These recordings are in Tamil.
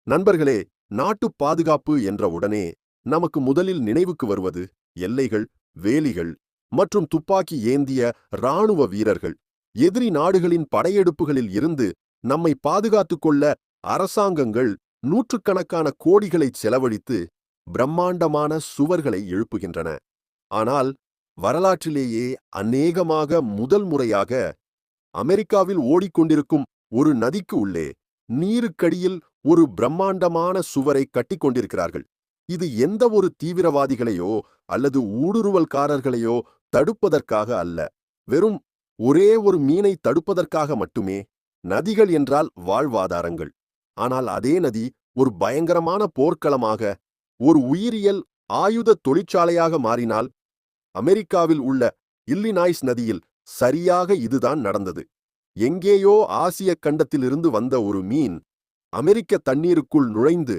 நண்பர்களே, நாட்டுப் பாதுகாப்பு என்ற உடனே நமக்கு முதலில் நினைவுக்கு வருவது எல்லைகள், வேலிகள் மற்றும் துப்பாக்கி ஏந்திய இராணுவ வீரர்கள். எதிரி நாடுகளின் படையெடுப்புகளில் இருந்து நம்மை பாதுகாத்துக் கொள்ள அரசாங்கங்கள் நூற்றுக்கணக்கான கோடிகளைச் செலவழித்து பிரம்மாண்டமான சுவர்களை எழுப்புகின்றன. ஆனால் வரலாற்றிலேயே அநேகமாக முதல் முறையாக அமெரிக்காவில் ஓடிக்கொண்டிருக்கும் ஒரு நதிக்கு உள்ளே நீருக்கடியில் ஒரு பிரம்மாண்டமான சுவரை கட்டிக்கொண்டிருக்கிறார்கள். இது எந்த ஒரு தீவிரவாதிகளையோ அல்லது ஊடுருவல்காரர்களையோ தடுப்பதற்காக அல்ல, வெறும் ஒரே ஒரு மீனை தடுப்பதற்காக மட்டுமே. நதிகள் என்றால் வாழ்வாதாரங்கள். ஆனால் அதே நதி ஒரு பயங்கரமான போர்க்களமாக, ஒரு உயிரியல் ஆயுத தொழிற்சாலையாக மாறினால், அமெரிக்காவில் உள்ள இல்லினாய்ஸ் நதியில் சரியாக இதுதான் நடந்தது. எங்கேயோ ஆசிய கண்டத்திலிருந்து வந்த ஒரு மீன் அமெரிக்க தண்ணீருக்குள் நுழைந்து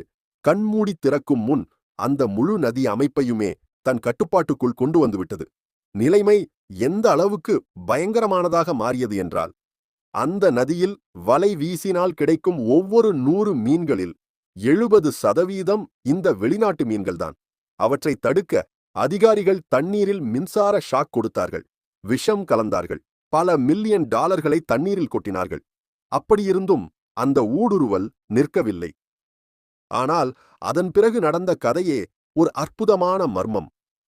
கண்மூடி திறக்கும் முன் அந்த முழு நதி அமைப்பையுமே தன் கட்டுப்பாட்டுக்குள் கொண்டு வந்துவிட்டது. நிலைமை எந்த அளவுக்கு பயங்கரமானதாக மாறியது என்றால், அந்த நதியில் வலை வீசினால் கிடைக்கும் ஒவ்வொரு 100 மீன்களில் 70% இந்த வெளிநாட்டு மீன்கள்தான். அவற்றை தடுக்க அதிகாரிகள் தண்ணீரில் மின்சார ஷாக் கொடுத்தார்கள், விஷம் கலந்தார்கள், பல மில்லியன் டாலர்களை தண்ணீரில் கொட்டினார்கள். அப்படியிருந்தும் அந்த ஊடுருவல் நிற்கவில்லை. ஆனால் அதன் பிறகு நடந்த கதையே ஒரு அற்புதமான மர்மம்.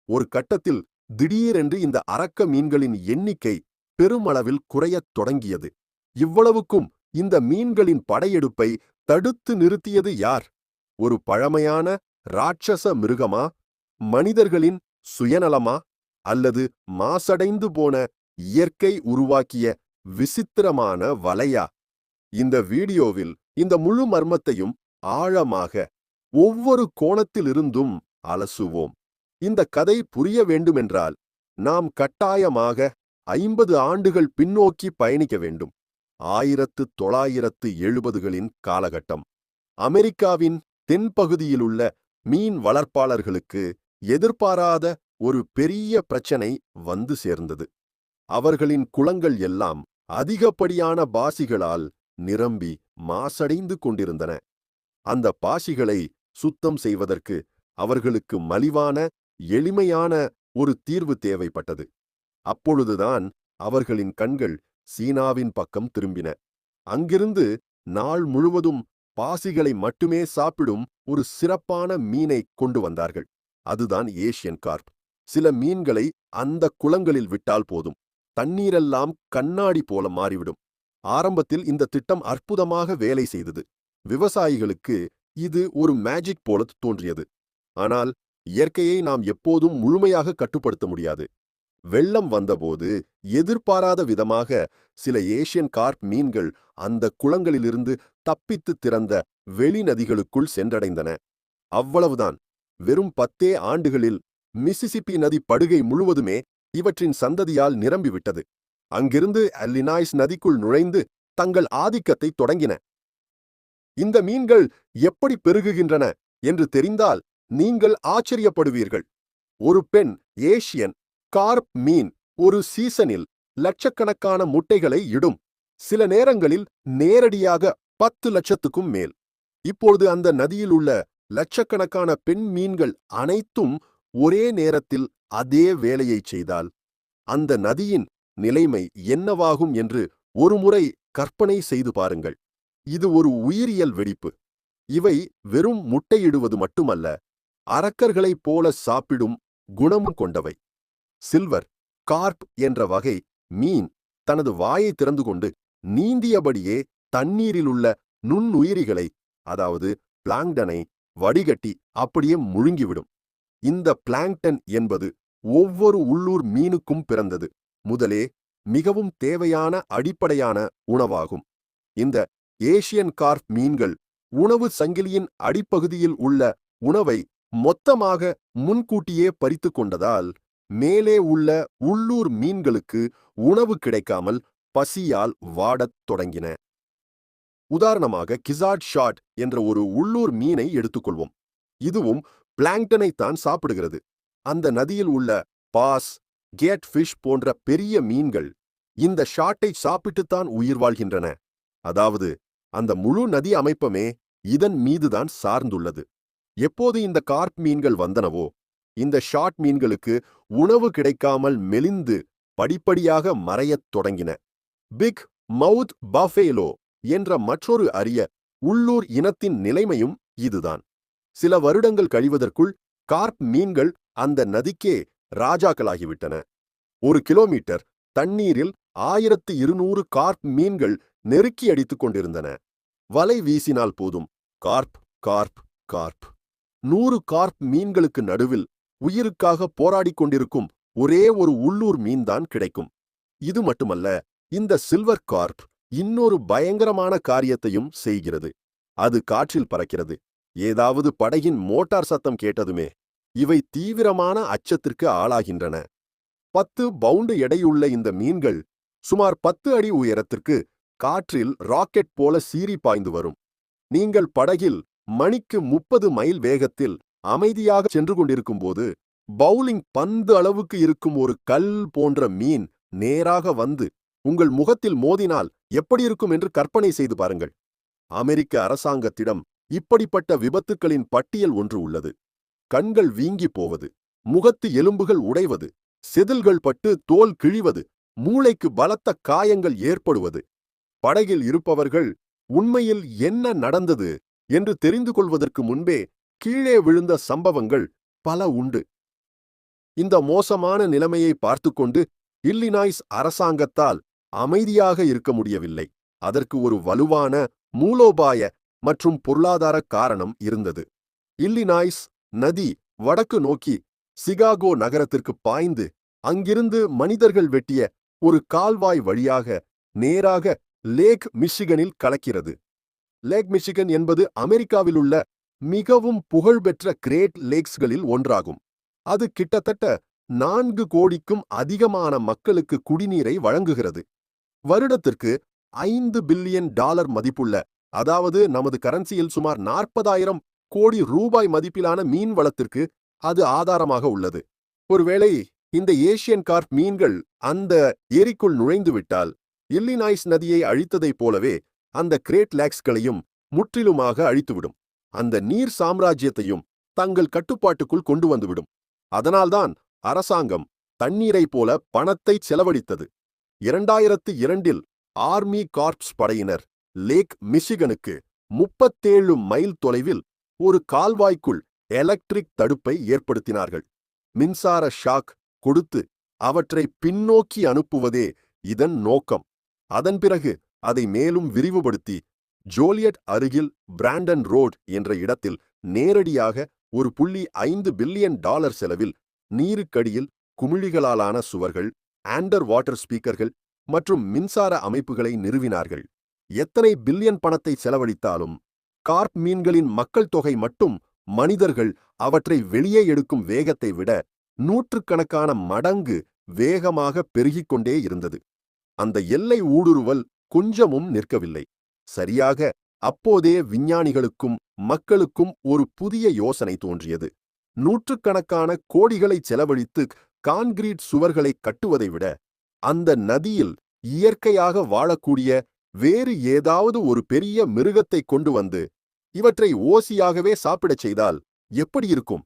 ஒரு கட்டத்தில் திடீரென்று இந்த அரக்க மீன்களின் எண்ணிக்கை பெருமளவில் குறையத் தொடங்கியது. இவ்வளவுக்கும் இந்த மீன்களின் படையெடுப்பை தடுத்து நிறுத்தியது யார்? ஒரு பழமையான ராட்சச மிருகமா? மனிதர்களின் சுயநலமா? அல்லது மாசடைந்து போன இயற்கை உருவாக்கிய விசித்திரமான வலையா? இந்த வீடியோவில் இந்த முழு மர்மத்தையும் ஆழமாக ஒவ்வொரு கோணத்திலிருந்தும் அலசுவோம். இந்த கதை புரிய வேண்டுமென்றால் நாம் கட்டாயமாக 50 ஆண்டுகள் பின்னோக்கி பயணிக்க வேண்டும். 1970களின் காலகட்டம். அமெரிக்காவின் தென்பகுதியிலுள்ள மீன் வளர்ப்பாளர்களுக்கு எதிர்பாராத ஒரு பெரிய பிரச்சனை வந்து சேர்ந்தது. அவர்களின் குளங்கள் எல்லாம் அதிகப்படியான பாசிகளால் நிரம்பி மாசடைந்து கொண்டிருந்தன. அந்த பாசிகளை சுத்தம் செய்வதற்கு அவர்களுக்கு மலிவான, எளிமையான ஒரு தீர்வு தேவைப்பட்டது. அப்பொழுதுதான் அவர்களின் கண்கள் சீனாவின் பக்கம் திரும்பின. அங்கிருந்து நாள் முழுவதும் பாசிகளை மட்டுமே சாப்பிடும் ஒரு சிறப்பான மீனை கொண்டு வந்தார்கள். அதுதான் ஏசியன் கார்ப். சில மீன்களை அந்த குளங்களில் விட்டால் போதும், தண்ணீரெல்லாம் கண்ணாடி போல மாறிவிடும். ஆரம்பத்தில் இந்த திட்டம் அற்புதமாக வேலை செய்தது. விவசாயிகளுக்கு இது ஒரு மேஜிக் போல தோன்றியது. ஆனால் இயற்கையை நாம் எப்போதும் முழுமையாக கட்டுப்படுத்த முடியாது. வெள்ளம் வந்தபோது எதிர்பாராத விதமாக சில ஏசியன் கார்ப் மீன்கள் அந்த குளங்களிலிருந்து தப்பித்து திறந்த வெளிநதிகளுக்குள் சென்றடைந்தன. அவ்வளவுதான். வெறும் 10 ஆண்டுகளில் மிசிசிப்பி நதி படுகை முழுவதுமே இவற்றின் சந்ததியால் நிரம்பிவிட்டது. அங்கிருந்து இல்லினாய்ஸ் நதிக்குள் நுழைந்து தங்கள் ஆதிக்கத்தை தொடங்கின. இந்த மீன்கள் எப்படி பெருகுகின்றன என்று தெரிந்தால் நீங்கள் ஆச்சரியப்படுவீர்கள். ஒரு பெண் ஏசியன் கார்ப் மீன் ஒரு சீசனில் லட்சக்கணக்கான முட்டைகளை இடும். சில நேரங்களில் நேரடியாக 10 லட்சத்துக்கும் மேல். இப்பொழுது அந்த நதியில் உள்ள லட்சக்கணக்கான பெண் மீன்கள் அனைத்தும் ஒரே நேரத்தில் அதே வேலையை செய்தால் அந்த நதியின் நிலைமை என்னவாகும் என்று ஒருமுறை கற்பனை செய்து பாருங்கள். இது ஒரு உயிரியல் வெடிப்பு. இவை வெறும் முட்டையிடுவது மட்டுமல்ல, அரக்கர்களைப் போல சாப்பிடும் குணமும் கொண்டவை. சில்வர் கார்ப் என்ற வகை மீன் தனது வாயை திறந்து கொண்டு நீந்தியபடியே தண்ணீரிலுள்ள நுண்ணுயிரிகளை, அதாவது பிளாங்டனை வடிகட்டி அப்படியே முழுங்கிவிடும். இந்த பிளாங்டன் என்பது ஒவ்வொரு உள்ளூர் மீனுக்கும் பிறந்தது முதலே மிகவும் தேவையான அடிப்படையான உணவாகும். இந்த ஏசியன் கார்ப் மீன்கள் உணவு சங்கிலியின் அடிப்பகுதியில் உள்ள உணவை மொத்தமாக முன்கூட்டியே பறித்து கொண்டதால் மேலே உள்ள உள்ளூர் மீன்களுக்கு உணவு கிடைக்காமல் பசியால் வாடத் தொடங்கின. உதாரணமாக கிசாட் ஷாட் என்ற ஒரு உள்ளூர் மீனை எடுத்துக்கொள்வோம். இதுவும் பிளாங்டனைத்தான் சாப்பிடுகிறது. அந்த நதியில் உள்ள பாஸ், கேட் ஃபிஷ் போன்ற பெரிய மீன்கள் இந்த ஷாட்டை சாப்பிட்டுத்தான் உயிர் வாழ்கின்றன. அதாவது அந்த முழு நதி அமைப்பமே இதன் மீதுதான் சார்ந்துள்ளது. எப்போது இந்த கார்ப் மீன்கள் வந்தனவோ, இந்த ஷார்ட் மீன்களுக்கு உணவு கிடைக்காமல் மெலிந்து படிப்படியாக மறையத் தொடங்கின. பிக் மவுத் பஃபேலோ என்ற மற்றொரு அரிய உள்ளூர் இனத்தின் நிலைமையும் இதுதான். சில வருடங்கள் கழிவதற்குள் கார்ப் மீன்கள் அந்த நதிக்கே ராஜாக்களாகிவிட்டன. 1 கிலோமீட்டர் தண்ணீரில் 1200 கார்ப் மீன்கள் நெருக்கி அடித்துக் கொண்டிருந்தன. வலை வீசினால் போதும், கார்ப் கார்ப் கார்ப். 100 கார்ப் மீன்களுக்கு நடுவில் உயிருக்காக போராடிக் கொண்டிருக்கும் ஒரே ஒரு உள்ளூர் மீன்தான் கிடைக்கும். இது மட்டுமல்ல, இந்த சில்வர் கார்ப் இன்னொரு பயங்கரமான காரியத்தையும் செய்கிறது. அது காற்றில் பறக்கிறது. ஏதாவது படகின் மோட்டார் சத்தம் கேட்டதுமே இவை தீவிரமான அச்சத்திற்கு ஆளாகின்றன. 10 பவுண்டு எடையுள்ள இந்த மீன்கள் சுமார் 10 அடி உயரத்திற்கு காற்றில் ராக்கெட் போல சீறி பாய்ந்து வரும். நீங்கள் படகில் மணிக்கு 30 மைல் வேகத்தில் அமைதியாக சென்று கொண்டிருக்கும்போது பவுலிங் பந்து அளவுக்கு இருக்கும் ஒரு கல் போன்ற மீன் நேராக வந்து உங்கள் முகத்தில் மோதினால் எப்படி இருக்கும் என்று கற்பனை செய்து பாருங்கள். அமெரிக்க அரசாங்கத்திடம் இப்படிப்பட்ட விபத்துக்களின் பட்டியல் ஒன்று உள்ளது. கண்கள் வீங்கி போவது, முகத்து எலும்புகள் உடைவது, செதில்கள் பட்டு தோல் கிழிவது, மூளைக்கு பலத்த காயங்கள் ஏற்படுவது. படகில் இருப்பவர்கள் உண்மையில் என்ன நடந்தது என்று தெரிந்து கொள்வதற்கு முன்பே கீழே விழுந்த சம்பவங்கள் பல உண்டு. இந்த மோசமான நிலைமையை பார்த்துக்கொண்டு இல்லினாய்ஸ் அரசாங்கத்தால் அமைதியாக இருக்க முடியவில்லை. அதற்கு ஒரு வலுவான மூலோபாய மற்றும் பொருளாதார காரணம் இருந்தது. இல்லினாய்ஸ் நதி வடக்கு நோக்கி சிகாகோ நகரத்திற்கு பாய்ந்து அங்கிருந்து மனிதர்கள் வெட்டிய ஒரு கால்வாய் வழியாக நேராக லேக் மிச்சிகனில் கலக்கிறது. லேக் மிச்சிகன் என்பது அமெரிக்காவிலுள்ள மிகவும் புகழ்பெற்ற கிரேட் லேக்ஸ்களில் ஒன்றாகும். அது கிட்டத்தட்ட 4 கோடிக்கும் அதிகமான மக்களுக்கு குடிநீரை வழங்குகிறது. வருடத்திற்கு $5 பில்லியன் மதிப்புள்ள, அதாவது நமது கரன்சியில் சுமார் 40,000 கோடி ரூபாய் மதிப்பிலான மீன் வளத்திற்கு அது ஆதாரமாக உள்ளது. ஒருவேளை இந்த ஏசியன் கார்ப் மீன்கள் அந்த ஏரிக்குள் நுழைந்துவிட்டால் இல்லினாய்ஸ் நதியை அழித்ததைப் போலவே அந்த கிரேட் லேக்ஸ்களையும் முற்றிலுமாக அழித்துவிடும். அந்த நீர் சாம்ராஜ்யத்தையும் தங்கள் கட்டுப்பாட்டுக்குள் கொண்டு வந்துவிடும். அதனால்தான் அரசாங்கம் தண்ணீரை போல பணத்தை செலவழித்தது. 2002இல் ஆர்மி கார்ப்ஸ் படையினர் லேக் மிச்சிகனுக்கு 37 மைல் தொலைவில் ஒரு கால்வாய்க்குள் எலக்ட்ரிக் தடுப்பை ஏற்படுத்தினார்கள். மின்சார ஷாக் கொடுத்து அவற்றை பின்னோக்கி அனுப்புவதே இதன் நோக்கம். அதன் பிறகு அதை மேலும் விரிவுபடுத்தி ஜோலியட் அருகில் பிராண்டன் ரோட் என்ற இடத்தில் நேரடியாக $1.5 பில்லியன் செலவில் நீருக்கடியில் குமிழிகளாலான சுவர்கள், அண்டர் வாட்டர் ஸ்பீக்கர்கள் மற்றும் மின்சார அமைப்புகளை நிறுவினார்கள். எத்தனை பில்லியன் பணத்தை செலவழித்தாலும் கார்ப் மீன்களின் மக்கள் தொகை மட்டும் மனிதர்கள் அவற்றை வெளியே எடுக்கும் வேகத்தை விட 100கணக்கான மடங்கு வேகமாக பெருகிக்கொண்டே இருந்தது. அந்த எல்லை ஊடுருவல் கொஞ்சமும் நிற்கவில்லை. சரியாக அப்போதே விஞ்ஞானிகளுக்கும் மக்களுக்கும் ஒரு புதிய யோசனை தோன்றியது. 100கணக்கான கோடிகளை செலவழித்து கான்கிரீட் சுவர்களை கட்டுவதை விட அந்த நதியில் இயற்கையாக வாழக்கூடிய வேறு ஏதாவது ஒரு பெரிய மிருகத்தை கொண்டு வந்து இவற்றை ஓசியாகவே சாப்பிடச் செய்தால் எப்படி இருக்கும்?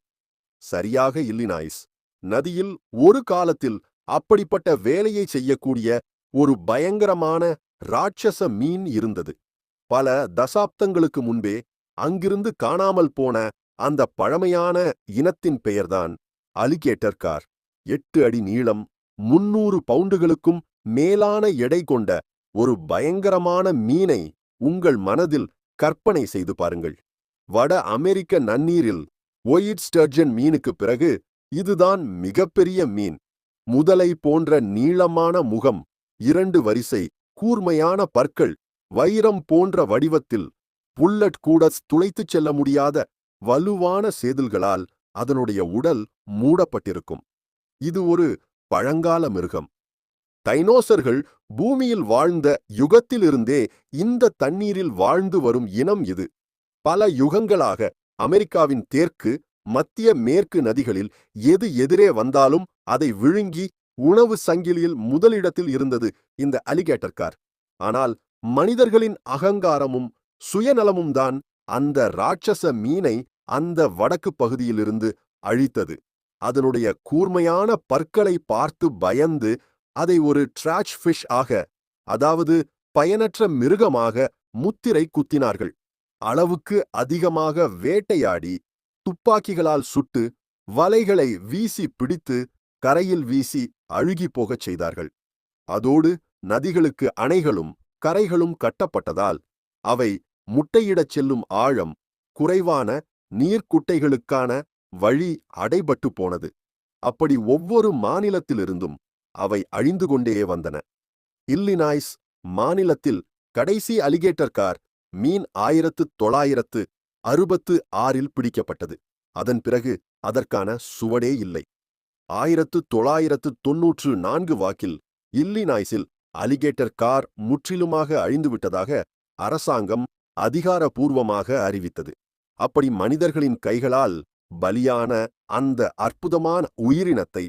சரியாக இல்லினாய்ஸ் நதியில் ஒரு காலத்தில் அப்படிப்பட்ட வேலையை செய்யக்கூடிய ஒரு பயங்கரமான ராட்சச மீன் இருந்தது. பல தசாப்தங்களுக்கு முன்பே அங்கிருந்து காணாமல் போன அந்த பழமையான இனத்தின் பெயர்தான் அலிகேட்டர் கார்ப். 8 அடி நீளம், 300 பவுண்டுகளுக்கும் மேலான எடை கொண்ட ஒரு பயங்கரமான மீனை உங்கள் மனதில் கற்பனை செய்து பாருங்கள். வட அமெரிக்க நன்னீரில் ஒயிட் ஸ்டர்ஜன் மீனுக்கு பிறகு இதுதான் மிகப்பெரிய மீன். முதலை போன்ற நீளமான முகம், 2 வரிசை கூர்மையான பற்கள், வைரம் போன்ற வடிவத்தில் புல்லட் கூட துளைத்துச் செல்ல முடியாத வலுவான சேதில்களால் அதனுடைய உடல் மூடப்பட்டிருக்கும். இது ஒரு பழங்கால மிருகம். டைனோசர்கள் பூமியில் வாழ்ந்த யுகத்திலிருந்தே இந்த தண்ணீரில் வாழ்ந்து வரும் இனம் இது. பல யுகங்களாக அமெரிக்காவின் தெற்கு, மத்திய மேற்கு நதிகளில் எது எதிரே வந்தாலும் அதை விழுங்கி உணவு சங்கிலியில் முதலிடத்தில் இருந்தது இந்த அலிகேட்டர் கார்ப். ஆனால் மனிதர்களின் அகங்காரமும் சுயநலமும் தான் அந்த ராட்சச மீனை அந்த வடக்கு பகுதியிலிருந்து அழித்தது. அதனுடைய கூர்மையான பற்களை பார்த்து பயந்து அதை ஒரு ட்ராஷ் ஃபிஷ் ஆக, அதாவது பயனற்ற மிருகமாக முத்திரை குத்தினார்கள். அளவுக்கு அதிகமாக வேட்டையாடி, துப்பாக்கிகளால் சுட்டு, வலைகளை வீசி பிடித்து கரையில் வீசி அழுகி போகச் செய்தார்கள். அதோடு நதிகளுக்கு அணைகளும் கரைகளும் கட்டப்பட்டதால் அவை முட்டையிடச் செல்லும் ஆழம் குறைவான நீர்க்குட்டைகளுக்கான வழி அடைபட்டு போனது. அப்படி ஒவ்வொரு மாநிலத்திலிருந்தும் அவை அழிந்து கொண்டே வந்தன. இல்லினாய்ஸ் மாநிலத்தில் கடைசி அலிகேட்டர் கார் மீன் 1966 பிடிக்கப்பட்டது. அதன் பிறகு அதற்கான சுவடே இல்லை. 1994 வாக்கில் இல்லினாய்ஸில் அலிகேட்டர் கார் முற்றிலுமாக அழிந்துவிட்டதாக அரசாங்கம் அதிகாரப்பூர்வமாக அறிவித்தது. அப்படி மனிதர்களின் கைகளால் பலியான அந்த அற்புதமான உயிரினத்தை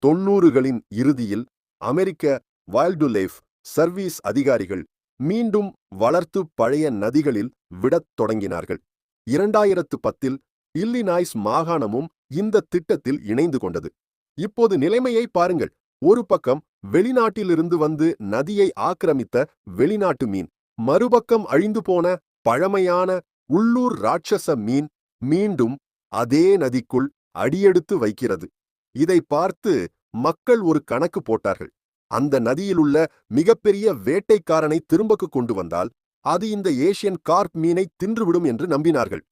90களின் இறுதியில் அமெரிக்க வைல்டுலைஃப் சர்வீஸ் அதிகாரிகள் மீண்டும் வளர்த்து பழைய நதிகளில் விடத் தொடங்கினார்கள். 2010 இல்லினாய்ஸ் மாகாணமும் இந்த திட்டத்தில் இணைந்து கொண்டது. இப்போது நிலைமையை பாருங்கள். ஒரு பக்கம் வெளிநாட்டிலிருந்து வந்து நதியை ஆக்கிரமித்த வெளிநாட்டு மீன், மறுபக்கம் அழிந்து போன பழமையான உள்ளூர் ராட்சச மீன் மீண்டும் அதே நதிக்குள் அடியெடுத்து வைக்கிறது. இதை பார்த்து மக்கள் ஒரு கணக்கு போட்டார்கள். அந்த நதியிலுள்ள மிகப்பெரிய வேட்டைக்காரனை திரும்பக்கு கொண்டு வந்தால் அது இந்த ஏசியன் கார்ப் மீனை தின்றுவிடும் என்று நம்பினார்கள்.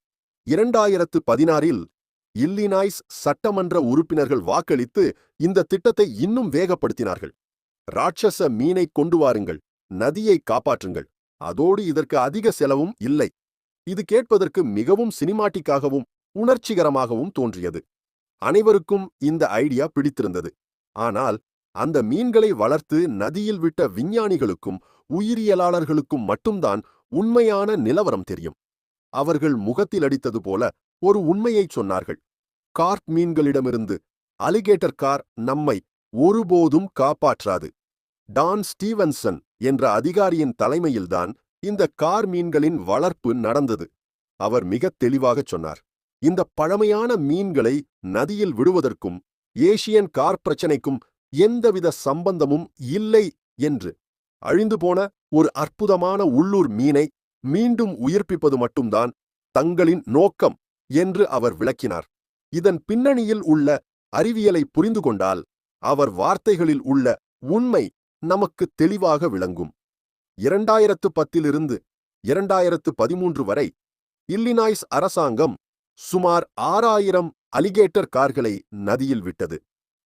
2016 இல்லினாய்ஸ் சட்டமன்ற உறுப்பினர்கள் வாக்களித்து இந்த திட்டத்தை இன்னும் வேகப்படுத்தினார்கள். ராட்சச மீனை கொண்டு வாருங்கள், நதியை காப்பாற்றுங்கள், அதோடு இதற்கு அதிக செலவும் இல்லை. இது கேட்பதற்கு மிகவும் சினிமாட்டிக்காகவும் உணர்ச்சிகரமாகவும் தோன்றியது. அனைவருக்கும் இந்த ஐடியா பிடித்திருந்தது. ஆனால் அந்த மீன்களை வளர்த்து நதியில் விட்ட விஞ்ஞானிகளுக்கும் உயிரியலாளர்களுக்கும் மட்டும்தான் உண்மையான நிலவரம் தெரியும். அவர்கள் முகத்தில் அடித்தது போல ஒரு உண்மையைச் சொன்னார்கள். கார்ப் மீன்களிடமிருந்து அலிகேட்டர் கார் நம்மை ஒருபோதும் காப்பாற்றாது. டான் ஸ்டீவன்சன் என்ற அதிகாரியின் தலைமையில்தான் இந்த கார் மீன்களின் வளர்ப்பு நடந்தது. அவர் மிகத் தெளிவாகச் சொன்னார், இந்த பழமையான மீன்களை நதியில் விடுவதற்கும் ஏசியன் கார் பிரச்சனைக்கும் எந்தவித சம்பந்தமும் இல்லை என்று. அழிந்து போன ஒரு அற்புதமான உள்ளூர் மீனை மீண்டும் உயிர்ப்பிப்பது மட்டும்தான் தங்களின் நோக்கம் என்று அவர் விளக்கினார். இதன் பின்னணியில் உள்ள அறிவியலை புரிந்து கொண்டால் அவர் வார்த்தைகளில் உள்ள உண்மை நமக்கு தெளிவாக விளங்கும். 2010 2013 வரை இல்லினாய்ஸ் அரசாங்கம் சுமார் 6000 அலிகேட்டர் கார்களை நதியில் விட்டது.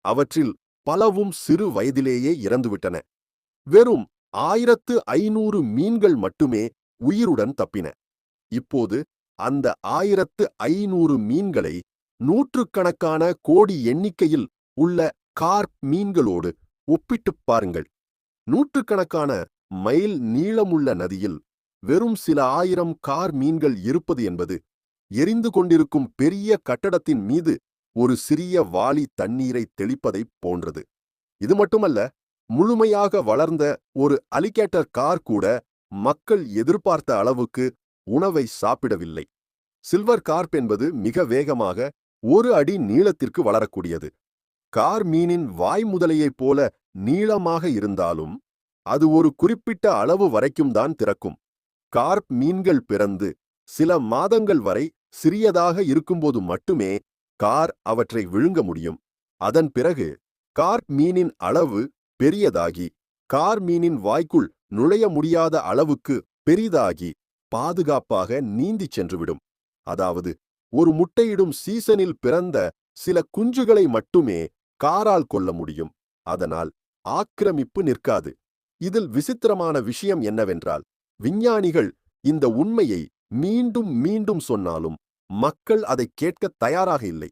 அவற்றில் பலவும் சிறு வயதிலேயே இறந்துவிட்டன. வெறும் 1500 மீன்கள் மட்டுமே உயிருடன் தப்பின. இப்போது அந்த 1500 மீன்களை நூற்றுக்கணக்கான கோடி எண்ணிக்கையில் உள்ள கார்ப் மீன்களோடு ஒப்பிட்டுப் பாருங்கள். நூற்றுக்கணக்கான மைல் நீளமுள்ள நதியில் வெறும் சில ஆயிரம் கார் மீன்கள் இருப்பது என்பது எரிந்து கொண்டிருக்கும் பெரிய கட்டடத்தின் மீது ஒரு சிறிய வாளி தண்ணீரை தெளிப்பதைப் போன்றது. இது மட்டுமல்ல, முழுமையாக வளர்ந்த ஒரு அலிகேட்டர் கார் கூட மக்கள் எதிர்பார்த்த அளவுக்கு உணவை சாப்பிடவில்லை. சில்வர் கார்ப் என்பது மிக வேகமாக 1 அடி நீளத்திற்கு வளரக்கூடியது. கார் மீனின் வாய் முதலையைப் போல நீளமாக இருந்தாலும் அது ஒரு குறிப்பிட்ட அளவு வரைக்கும் தான் திறக்கும். கார்ப் மீன்கள் பிறந்து சில மாதங்கள் வரை சிறியதாக இருக்கும்போது மட்டுமே கார் அவற்றை விழுங்க முடியும். அதன் பிறகு கார்ப் மீனின் அளவு பெரியதாகி கார் மீனின் வாய்க்குள் நுழைய முடியாத அளவுக்கு பெரிதாகி பாதுகாப்பாக நீந்திச் சென்றுவிடும். அதாவது ஒரு முட்டையிடும் சீசனில் பிறந்த சில குஞ்சுகளை மட்டுமே காரால் கொல்ல முடியும். அதனால் ஆக்கிரமிப்பு நிற்காது. இதில் விசித்திரமான விஷயம் என்னவென்றால், விஞ்ஞானிகள் இந்த உண்மையை மீண்டும் மீண்டும் சொன்னாலும் மக்கள் அதை கேட்க தயாராக இல்லை.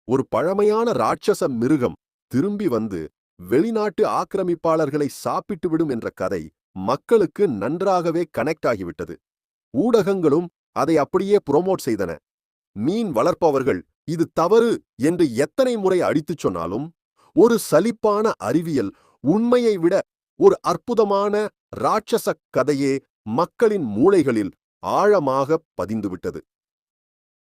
ஒரு பழமையான ராட்சச மிருகம் திரும்பி வந்து வெளிநாட்டு ஆக்கிரமிப்பாளர்களை சாப்பிட்டுவிடும் என்ற கதை மக்களுக்கு நன்றாகவே கனெக்ட் ஆகிவிட்டது. ஊடகங்களும் அதை அப்படியே புரோமோட் செய்தன. மீன் வளர்ப்பவர்கள் இது தவறு என்று எத்தனை முறை அடித்துச் சொன்னாலும் ஒரு சலிப்பான அறிவியல் உண்மையை விட ஒரு அற்புதமான ராட்சச கதையே மக்களின் மூளைகளில் ஆழமாக பதிந்துவிட்டது.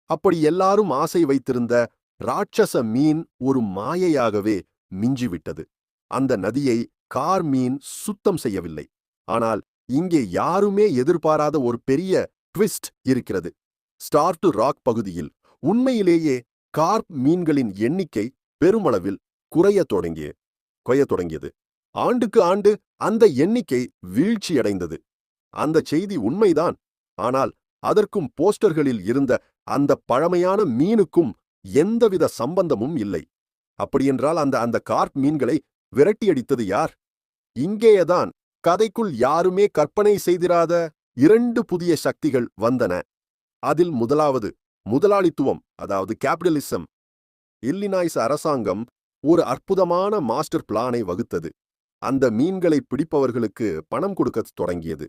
அப்படி எல்லாரும் ஆசை வைத்திருந்த ராட்சச மீன் ஒரு மாயையாகவே மிஞ்சிவிட்டது. அந்த நதியை கார் மீன் சுத்தம் செய்யவில்லை. ஆனால் இங்கே யாருமே எதிர்பாராத ஒரு பெரிய ட்விஸ்ட் இருக்கிறது. ஸ்டார் டு ராக் பகுதியில் உண்மையிலேயே கார்ப் மீன்களின் எண்ணிக்கை பெருமளவில் குறையத் தொடங்கியது. ஆண்டுக்கு ஆண்டு அந்த எண்ணிக்கை வீழ்ச்சியடைந்தது. அந்த செய்தி உண்மைதான். ஆனால் அதற்கும் போஸ்டர்களில் இருந்த அந்த பழமையான மீனுக்கும் எந்தவித சம்பந்தமும் இல்லை. அப்படியென்றால் அந்த கார்ப் மீன்களை விரட்டியடித்தது யார்? இங்கேயேதான் கதைக்குள் யாருமே கற்பனை செய்திராத 2 புதிய சக்திகள் வந்தன. அதில் முதலாவது முதலாளித்துவம், அதாவது கேபிட்டலிசம். இல்லினாய்ஸ் அரசாங்கம் ஒரு அற்புதமான மாஸ்டர் பிளானை வகுத்தது. அந்த மீன்களை பிடிப்பவர்களுக்கு பணம் கொடுக்கத் தொடங்கியது.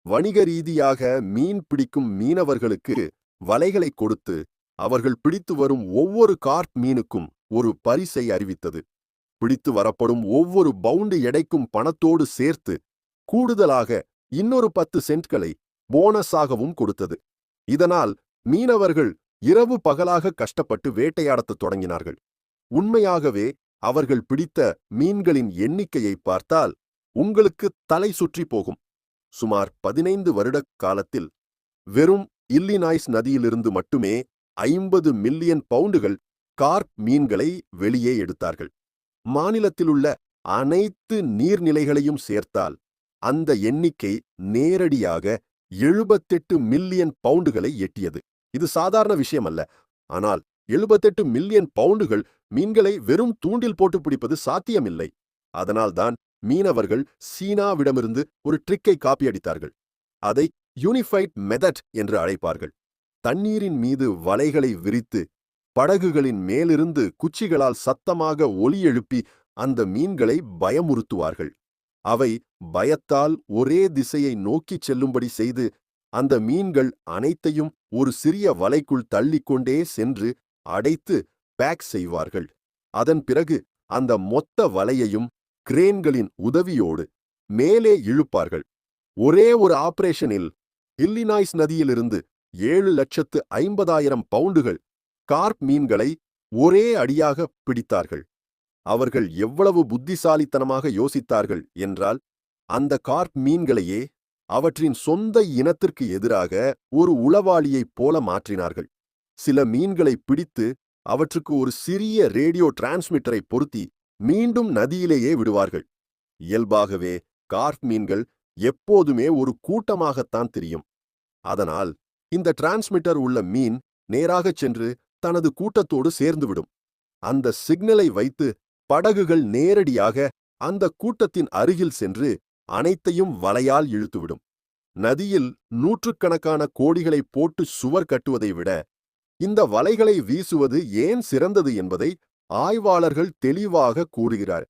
வணிக ரீதியாக மீன் பிடிக்கும் மீனவர்களுக்கு வலைகளை கொடுத்து அவர்கள் பிடித்து வரும் ஒவ்வொரு கார்ப் மீனுக்கும் ஒரு பரிசை அறிவித்தது. பிடித்து வரப்படும் ஒவ்வொரு பவுண்டு எடைக்கும் பணத்தோடு சேர்த்து கூடுதலாக இன்னொரு 10 சென்ட்களை போனஸாகவும் கொடுத்தது. இதனால் மீனவர்கள் இரவு பகலாக கஷ்டப்பட்டு வேட்டையாடத் தொடங்கினார்கள். உண்மையாகவே அவர்கள் பிடித்த மீன்களின் எண்ணிக்கையை பார்த்தால் உங்களுக்கு தலை சுற்றி போகும். சுமார் 15 வருட காலத்தில் வெறும் இல்லினாய்ஸ் நதியிலிருந்து மட்டுமே 50 மில்லியன் பவுண்டுகள் கார்ப் மீன்களை வெளியே எடுத்தார்கள். மாநிலத்திலுள்ள அனைத்து நீர்நிலைகளையும் சேர்த்தால் அந்த எண்ணிக்கை நேரடியாக 78 மில்லியன் பவுண்டுகளை எட்டியது. இது சாதாரண விஷயமல்ல. ஆனால் 78 மில்லியன் பவுண்டுகள் மீன்களை வெறும் தூண்டில் போட்டு பிடிப்பது சாத்தியமில்லை. அதனால்தான் மீனவர்கள் சீனாவிடமிருந்து ஒரு ட்ரிக்கை காப்பியடித்தார்கள். அதை யூனிஃபைட் மெத்தட் என்று அழைப்பார்கள். தண்ணீரின் மீது வலைகளை விரித்து படகுகளின் மேலிருந்து குச்சிகளால் சத்தமாக ஒலி எழுப்பி அந்த மீன்களை பயமுறுத்துவார்கள். அவை பயத்தால் ஒரே திசையை நோக்கிச் செல்லும்படி செய்து அந்த மீன்கள் அனைத்தையும் ஒரு சிறிய வலைக்குள் தள்ளிக்கொண்டே சென்று அடைத்து பேக் செய்வார்கள். அதன் பிறகு அந்த மொத்த வலையையும் கிரேன்களின் உதவியோடு மேலே இழுப்பார்கள். ஒரே ஒரு ஆபரேஷனில் இல்லினாய்ஸ் நதியிலிருந்து 7,50,000 பவுண்டுகள் கார்ப் மீன்களை ஒரே அடியாக பிடித்தார்கள். அவர்கள் எவ்வளவு புத்திசாலித்தனமாக யோசித்தார்கள் என்றால், அந்த கார்ப் மீன்களையே அவற்றின் சொந்த இனத்திற்கு எதிராக ஒரு உளவாளியைப் போல மாற்றினார்கள். சில மீன்களை பிடித்து அவற்றுக்கு ஒரு சிறிய ரேடியோ டிரான்ஸ்மிட்டரை பொருத்தி மீண்டும் நதியிலேயே விடுவார்கள். இயல்பாகவே கார்ப் மீன்கள் எப்போதுமே ஒரு கூட்டமாகத்தான் தெரியும். அதனால் இந்த டிரான்ஸ்மிட்டர் உள்ள மீன் நேராகச் சென்று தனது கூட்டத்தோடு சேர்ந்துவிடும். அந்த சிக்னலை வைத்து படகுகள் நேரடியாக அந்த கூட்டத்தின் அருகில் சென்று அனைத்தையும் வலையால் இழுத்துவிடும். நதியில் நூற்றுக்கணக்கான கோடிகளை போட்டு சுவர் கட்டுவதை விட இந்த வலைகளை வீசுவது ஏன் சிறந்தது என்பதை ஆய்வாளர்கள் தெளிவாக கூறுகிறார்.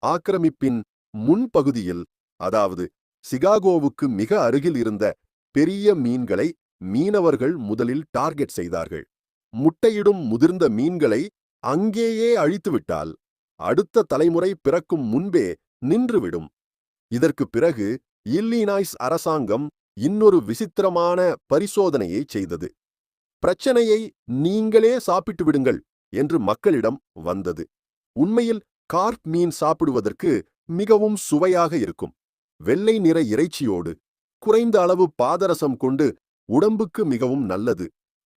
ஆக்கிரமிப்பின் முன்பகுதியில், அதாவது சிகாகோவுக்கு மிக அருகில் இருந்த பெரிய மீன்களை மீனவர்கள் முதலில் டார்கெட் செய்தார்கள். முட்டையிடும் முதிர்ந்த மீன்களை அங்கேயே அழித்துவிட்டால் அடுத்த தலைமுறை பிறக்கும் முன்பே நின்றுவிடும். இதற்கு பிறகு இல்லினாய்ஸ் அரசாங்கம் இன்னொரு விசித்திரமான பரிசோதனையை செய்தது. பிரச்சனையை நீங்களே சாப்பிட்டு விடுங்கள் என்று மக்களிடம் வந்தது. உண்மையில் கார்ப் மீன் சாப்பிடுவதற்கு மிகவும் சுவையாக இருக்கும். வெள்ளை நிற இறைச்சியோடு குறைந்த அளவு பாதரசம் கொண்டு உடம்புக்கு மிகவும் நல்லது.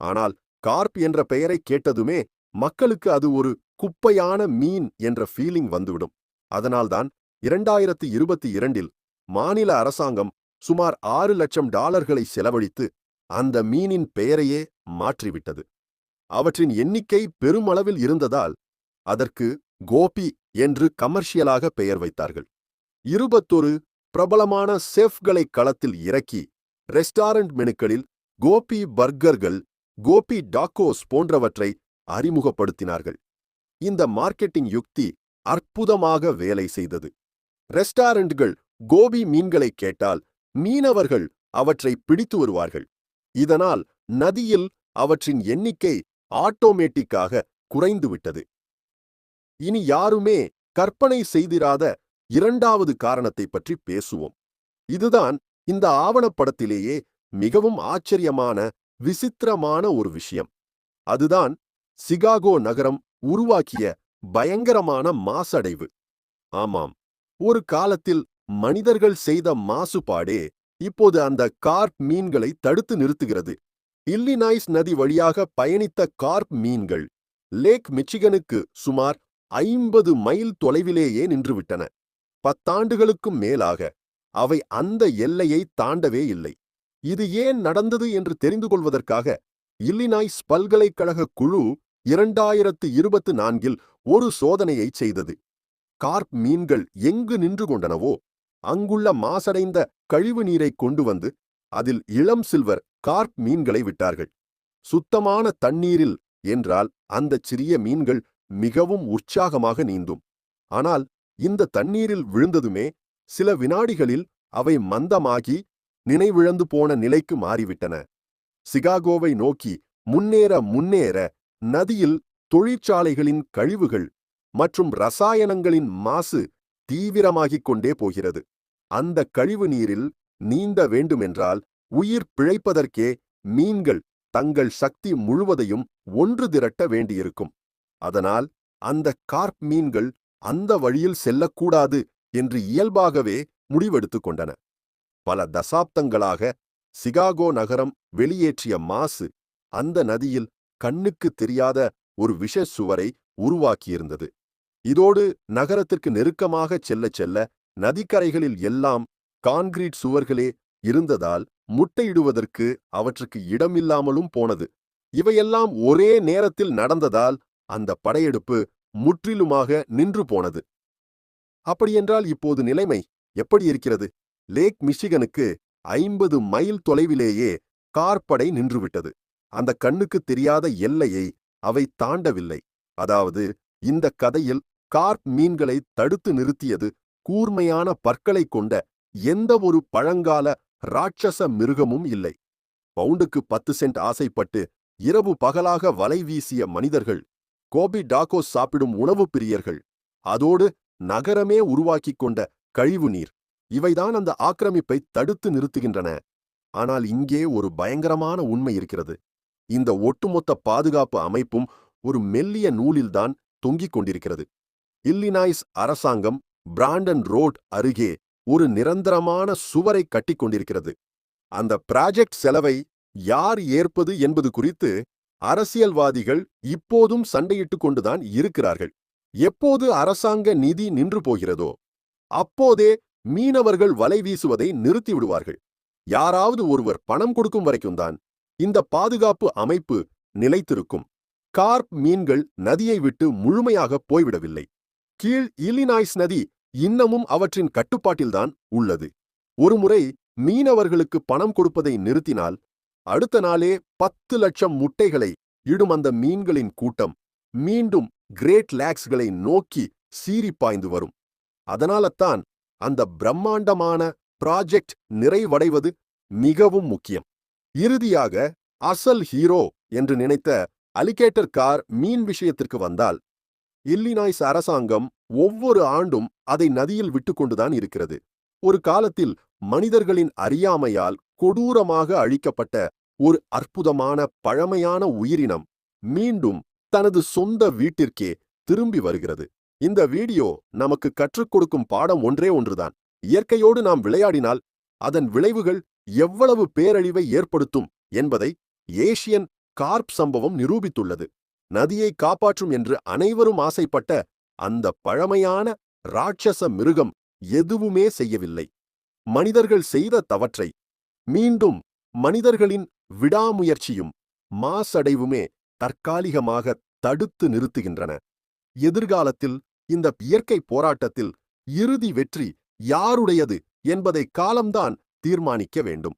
ஆனால் கார்ப் என்ற பெயரை கேட்டதுமே மக்களுக்கு அது ஒரு குப்பையான மீன் என்ற ஃபீலிங் வந்துவிடும். அதனால்தான் 2022 மாநில அரசாங்கம் சுமார் $6 லட்சம் செலவழித்து அந்த மீனின் பெயரையே மாற்றிவிட்டது. அவற்றின் எண்ணிக்கை பெருமளவில் இருந்ததால் அதற்கு கோபி என்று கமர்ஷியலாக பெயர் வைத்தார்கள். 21 பிரபலமான செஃப்களை களத்தில் இறக்கி ரெஸ்டாரண்ட் மெனுக்களில் கோபி பர்கர்கள், கோபி டாக்கோஸ் போன்றவற்றை அறிமுகப்படுத்தினார்கள். இந்த மார்க்கெட்டிங் யுக்தி அற்புதமாக வேலை செய்தது. ரெஸ்டாரண்ட்கள் கோபி மீன்களை கேட்டால் மீனவர்கள் அவற்றை பிடித்து வருவார்கள். இதனால் நதியில் அவற்றின் எண்ணிக்கை ஆட்டோமேட்டிக்காக குறைந்துவிட்டது. இனி யாருமே கற்பனை செய்திராத 2வது காரணத்தை பற்றி பேசுவோம். இதுதான் இந்த ஆவணப்படத்திலேயே மிகவும் ஆச்சரியமான விசித்திரமான ஒரு விஷயம். அதுதான் சிகாகோ நகரம் உருவாக்கிய பயங்கரமான மாசடைவு. ஆமாம், ஒரு காலத்தில் மனிதர்கள் செய்த மாசுபாடே இப்போது அந்த கார்ப் மீன்களை தடுத்து நிறுத்துகிறது. இல்லினாய்ஸ் நதி வழியாக பயணித்த கார்ப் மீன்கள் லேக் மிச்சிகனுக்கு சுமார் 50 மைல் தொலைவிலேயே நின்றுவிட்டன. 10 ஆண்டுகளுக்கும் மேலாக அவை அந்த எல்லையை தாண்டவே இல்லை. இது ஏன் நடந்தது என்று தெரிந்து கொள்வதற்காக இல்லினாய்ஸ் பல்கலைக்கழக குழு 2024இல் ஒரு சோதனையை செய்தது. கார்ப் மீன்கள் எங்கு நின்று கொண்டனவோ அங்குள்ள மாசடைந்த கழிவு நீரை கொண்டு வந்து அதில் இளம் சில்வர் கார்ப் மீன்களை விட்டார்கள். சுத்தமான தண்ணீரில் என்றால் அந்த சிறிய மீன்கள் மிகவும் உற்சாகமாக நீந்தும். ஆனால் இந்த தண்ணீரில் விழுந்ததுமே சில வினாடிகளில் அவை மந்தமாகி நினைவிழந்து போன நிலைக்கு மாறிவிட்டன. சிகாகோவை நோக்கி முன்னேற முன்னேற நதியில் தொழிற்சாலைகளின் கழிவுகள் மற்றும் ரசாயனங்களின் மாசு தீவிரமாகிக் கொண்டே போகிறது. அந்த கழிவு நீரில் நீந்த வேண்டுமென்றால் உயிர் பிழைப்பதற்கே மீன்கள் தங்கள் சக்தி முழுவதையும் ஒன்று திரட்ட வேண்டியிருக்கும். அதனால் அந்த கார்ப் மீன்கள் அந்த வழியில் செல்லக்கூடாது என்று இயல்பாகவே முடிவெடுத்துக் கொண்டன. பல தசாப்தங்களாக சிகாகோ நகரம் வெளியேற்றிய மாசு அந்த நதியில் கண்ணுக்கு தெரியாத ஒரு விஷ சுவரை உருவாக்கியிருந்தது. இதோடு நகரத்திற்கு நெருக்கமாக செல்ல செல்ல நதிக்கரைகளில் எல்லாம் கான்கிரீட் சுவர்களே இருந்ததால் முட்டையிடுவதற்கு அவற்றுக்கு இடமில்லாமலும் போனது. இவையெல்லாம் ஒரே நேரத்தில் நடந்ததால் அந்த படையெடுப்பு முற்றிலுமாக நின்று போனது. அப்படியென்றால் இப்போது நிலைமை எப்படி இருக்கிறது? லேக் மிச்சிகனுக்கு 50 மைல் தொலைவிலேயே கார்ப்படை நின்றுவிட்டது. அந்த கண்ணுக்கு தெரியாத எல்லையை அவை தாண்டவில்லை. அதாவது இந்த கதையில் கார்ப் மீன்களை தடுத்து நிறுத்தியது கூர்மையான பற்களை கொண்ட எந்த ஒரு பழங்கால ராட்சச மிருகமும் இல்லை. பவுண்டுக்கு 10 சென்ட் ஆசைப்பட்டு இரவு பகலாக வலை வீசிய மனிதர்கள், கோபி டாக்கோஸ் சாப்பிடும் உணவு பிரியர்கள், அதோடு நகரமே உருவாக்கிக் கொண்ட கழிவு நீர், இவைதான் அந்த ஆக்கிரமிப்பை தடுத்து நிறுத்துகின்றன. ஆனால் இங்கே ஒரு பயங்கரமான உண்மை இருக்கிறது. இந்த ஒட்டுமொத்த பாதுகாப்பு அமைப்பும் ஒரு மெல்லிய நூலில்தான் தொங்கிக் கொண்டிருக்கிறது. இல்லினாய்ஸ் அரசாங்கம் பிராண்டன் ரோட் அருகே ஒரு நிரந்தரமான சுவரை கட்டிக் கொண்டிருக்கிறது. அந்த ப்ராஜெக்ட் செலவை யார் ஏற்பது என்பது குறித்து அரசியல்வாதிகள் இப்போதும் சண்டையிட்டுக் கொண்டுதான் இருக்கிறார்கள். எப்போது அரசாங்க நிதி நின்று போகிறதோ அப்போதே மீனவர்கள் வலை வீசுவதை நிறுத்திவிடுவார்கள். யாராவது ஒருவர் பணம் கொடுக்கும் வரைக்கும்தான் இந்த பாதுகாப்பு அமைப்பு நிலைத்திருக்கும். கார்ப் மீன்கள் நதியை விட்டு முழுமையாக போய்விடவில்லை. கீழ் இல்லினாய்ஸ் நதி இன்னமும் அவற்றின் கட்டுப்பாட்டில்தான் உள்ளது. ஒருமுறை மீனவர்களுக்கு பணம் கொடுப்பதை நிறுத்தினால் அடுத்த நாளே 10 லட்சம் முட்டைகளை இடும் அந்த மீன்களின் கூட்டம் மீண்டும் கிரேட் லேக்ஸ்களை நோக்கி சீறிப்பாய்ந்து வரும். அதனால்தான் அந்த பிரம்மாண்டமான ப்ராஜெக்ட் நிறைவடைவது மிகவும் முக்கியம். இறுதியாக அசல் ஹீரோ என்று நினைத்த அலிகேட்டர் கார் மீன் விஷயத்திற்கு வந்தால், இல்லினாய்ஸ் அரசாங்கம் ஒவ்வொரு ஆண்டும் அதை நதியில் விட்டுக்கொண்டுதான் இருக்கிறது. ஒரு காலத்தில் மனிதர்களின் அறியாமையால் கொடூரமாக அழிக்கப்பட்ட ஒரு அற்புதமான பழமையான உயிரினம் மீண்டும் தனது சொந்த வீட்டிற்கே திரும்பி வருகிறது. இந்த வீடியோ நமக்கு கற்றுக் கொடுக்கும் பாடம் ஒன்றே ஒன்றுதான். இயற்கையோடு நாம் விளையாடினால் அதன் விளைவுகள் எவ்வளவு பேரழிவை ஏற்படுத்தும் என்பதை ஏசியன் கார்ப் சம்பவம் நிரூபித்துள்ளது. நதியை காப்பாற்றும் என்று அனைவரும் ஆசைப்பட்ட அந்த பழமையான ராட்சச மிருகம் எதுவுமே செய்யவில்லை. மனிதர்கள் செய்த தவற்றை மீண்டும் மனிதர்களின் விடாமுயற்சியும் மாசடைவுமே தற்காலிகமாக தடுத்து நிறுத்துகின்றன. எதிர்காலத்தில் இந்த இயற்கை போராட்டத்தில் இறுதி வெற்றி யாருடையது என்பதை காலம்தான் தீர்மானிக்க வேண்டும்.